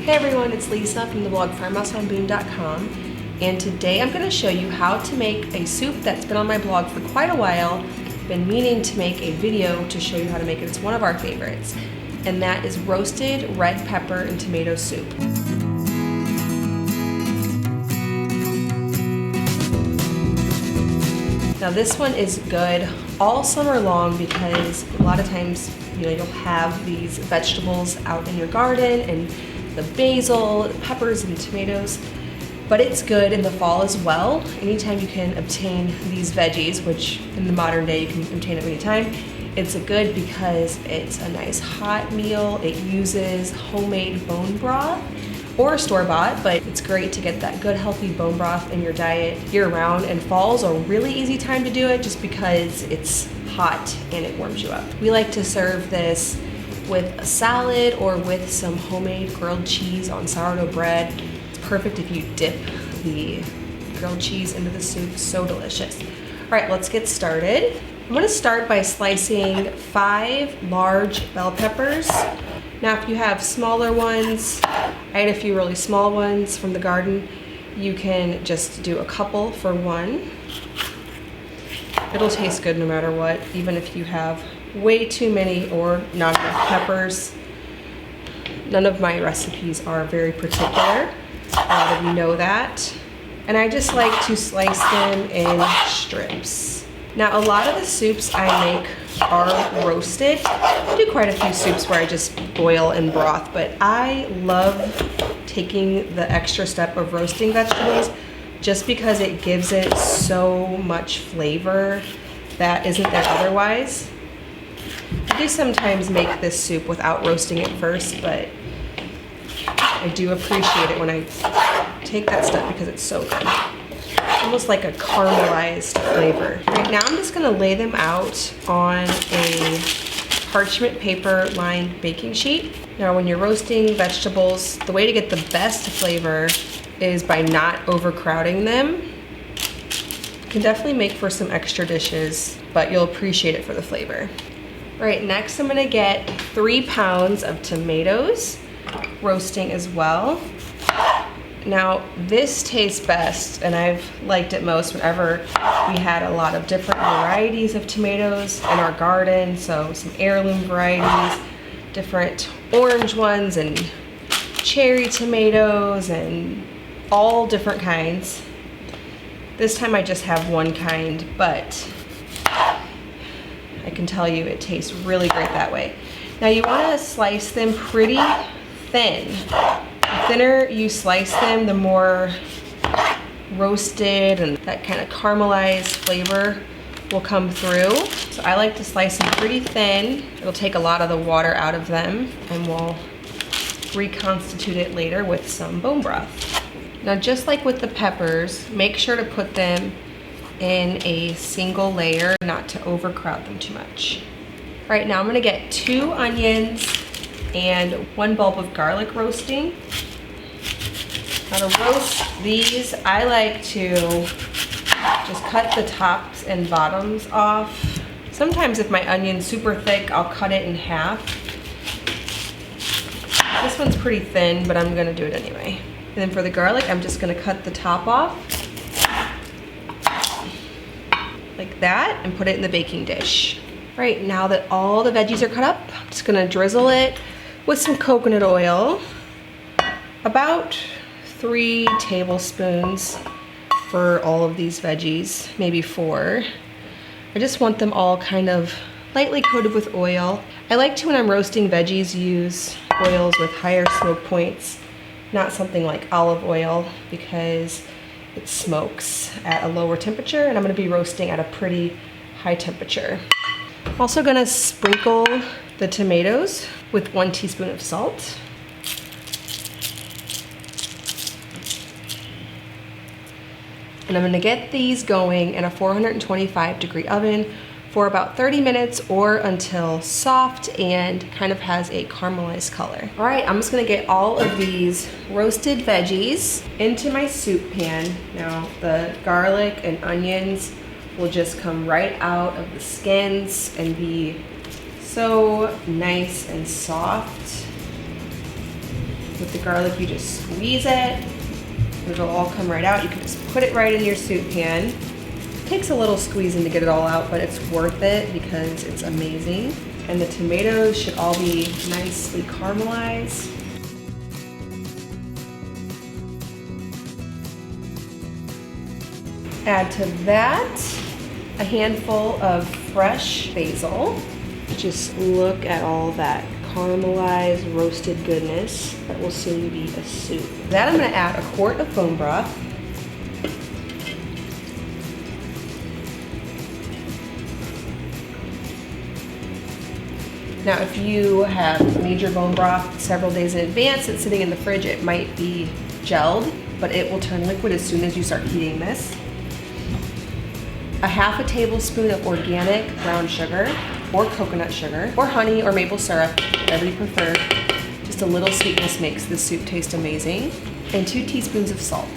Hey everyone, it's Lisa from the blog Farmhouse on Boone.com, and today I'm going to show you how to make a soup that's been on my blog for quite a while. Been meaning to make a video to show you how to make it. It's one of our favorites, and that is roasted red pepper and tomato soup. Now this one is good all summer long because a lot of times, you'll have these vegetables out in your garden and the basil, the peppers, and tomatoes. But it's good in the fall as well. Anytime you can obtain these veggies, which in the modern day you can obtain them anytime, it's good because it's a nice hot meal. It uses homemade bone broth or store-bought, but it's great to get that good healthy bone broth in your diet year-round, and fall's a really easy time to do it just because it's hot and it warms you up. We like to serve this with a salad or with some homemade grilled cheese on sourdough bread. It's perfect if you dip the grilled cheese into the soup. So delicious. All right, let's get started. I'm gonna start by slicing 5 large bell peppers. Now, if you have smaller ones, I had a few really small ones from the garden. You can just do a couple for one. It'll taste good no matter what, even if you have way too many or not enough peppers. None of my recipes are very particular. A lot of you know that. And I just like to slice them in strips. Now, a lot of the soups I make are roasted. I do quite a few soups where I just boil in broth, but I love taking the extra step of roasting vegetables just because it gives it so much flavor that isn't there otherwise. I do sometimes make this soup without roasting it first, but I do appreciate it when I take that step because it's so good. Almost like a caramelized flavor. Right now I'm just gonna lay them out on a parchment paper lined baking sheet. Now when you're roasting vegetables, the way to get the best flavor is by not overcrowding them. It can definitely make for some extra dishes, but you'll appreciate it for the flavor. All right, next I'm gonna get 3 pounds of tomatoes, roasting as well. Now, this tastes best, and I've liked it most whenever we had a lot of different varieties of tomatoes in our garden. So some heirloom varieties, different orange ones, and cherry tomatoes, and all different kinds. This time I just have one kind, but I can tell you it tastes really great that way. Now you wanna slice them pretty thin. The thinner you slice them, the more roasted and that kind of caramelized flavor will come through. So I like to slice them pretty thin. It'll take a lot of the water out of them, and we'll reconstitute it later with some bone broth. Now, just like with the peppers, make sure to put them in a single layer, not to overcrowd them too much. All right, now I'm gonna get 2 onions and 1 bulb of garlic roasting. Now to roast these, I like to just cut the tops and bottoms off. Sometimes if my onion's super thick, I'll cut it in half. This one's pretty thin, but I'm gonna do it anyway. And then for the garlic, I'm just gonna cut the top off like that and put it in the baking dish. Right, now that all the veggies are cut up, I'm just gonna drizzle it with some coconut oil, about 3 tablespoons for all of these veggies, maybe 4. I just want them all kind of lightly coated with oil. I like to, when I'm roasting veggies, use oils with higher smoke points, not something like olive oil, because it smokes at a lower temperature, and I'm gonna be roasting at a pretty high temperature. I'm also gonna sprinkle the tomatoes with 1 teaspoon of salt. And I'm gonna get these going in a 425-degree oven for about 30 minutes or until soft and kind of has a caramelized color. All right, I'm just gonna get all of these roasted veggies into my soup pan. Now, the garlic and onions will just come right out of the skins and be so nice and soft. With the garlic, you just squeeze it. It'll all come right out. You can just put it right in your soup pan. It takes a little squeezing to get it all out, but it's worth it because it's amazing. And the tomatoes should all be nicely caramelized. Add to that a handful of fresh basil. Just look at all that caramelized, roasted goodness that will soon be a soup. Then I'm gonna add a quart of bone broth. Now, if you have made your bone broth several days in advance, it's sitting in the fridge, it might be gelled, but it will turn liquid as soon as you start heating this. A half a tablespoon of organic brown sugar, or coconut sugar, or honey or maple syrup, whatever you prefer. Just a little sweetness makes this soup taste amazing. And 2 teaspoons of salt.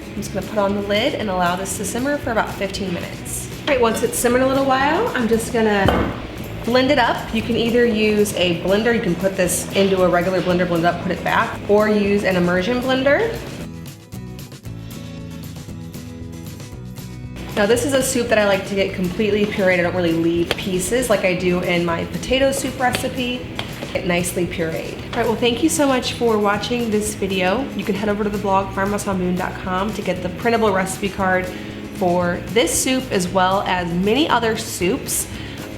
I'm just gonna put on the lid and allow this to simmer for about 15 minutes. All right, once it's simmered a little while, I'm just gonna blend it up. You can either use a blender, you can put this into a regular blender, blend it up, put it back, or use an immersion blender. Now this is a soup that I like to get completely pureed. I don't really leave pieces like I do in my potato soup recipe. Get nicely pureed. All right, well thank you so much for watching this video. You can head over to the blog farmhouse.Boone.com to get the printable recipe card for this soup as well as many other soups.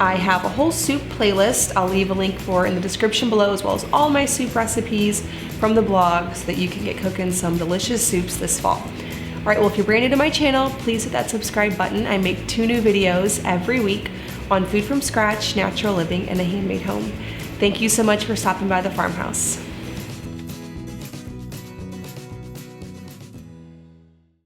I have a whole soup playlist I'll leave a link for in the description below, as well as all my soup recipes from the blog so that you can get cooking some delicious soups this fall. All right, well if you're brand new to my channel, please hit that subscribe button. I make 2 new videos every week on food from scratch, natural living, and a handmade home. Thank you so much for stopping by the farmhouse.